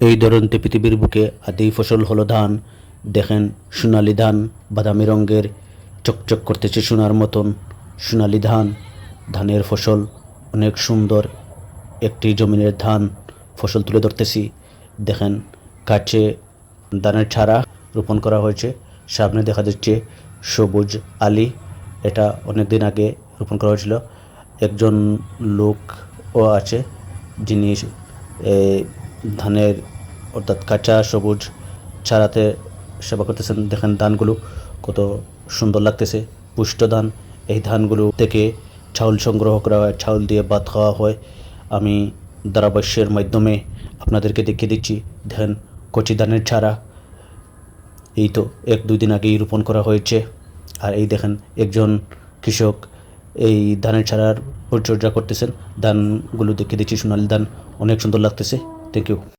এই ধরনতে পৃথিবীর বুকে আদি ফসল হলো ধান। দেখেন সোনালি ধান, বাদামি রঙের, চকচক করতেছে সোনার মতন সোনালি ধান। ধানের ফসল অনেক সুন্দর। একটি জমিনের ধান ফসল তুলে ধরতেছি। দেখেন কাছে ধানের চারা রোপণ করা হয়েছে। সামনে দেখা যাচ্ছে সবুজ আলি। এটা অনেক দিন আগে রোপণ করা হয়েছিল। একজন লোকও আছে যিনি ধানের অর্থাৎ কাঁচা সবুজ চারাতে সেবা করতেছেন। দেখেন ধানগুলো কত সুন্দর লাগতেছে, পুষ্ট ধান। এই ধানগুলো থেকে চাউল সংগ্রহ করা হয়, চাউল দিয়ে ভাত খাওয়া হয়। আমি ধারাভাষ্যের মাধ্যমে আপনাদেরকে দেখিয়ে দিচ্ছি। দেখেন কচি ধানের চারা, এই তো 1-2 দিন আগেই রোপণ করা হয়েছে। আর এই দেখেন একজন কৃষক এই ধানের চারার পরিচর্যা করতেছেন। ধানগুলো দেখিয়ে দিচ্ছি, সোনালি ধান, অনেক সুন্দর লাগতেছে। Thank you.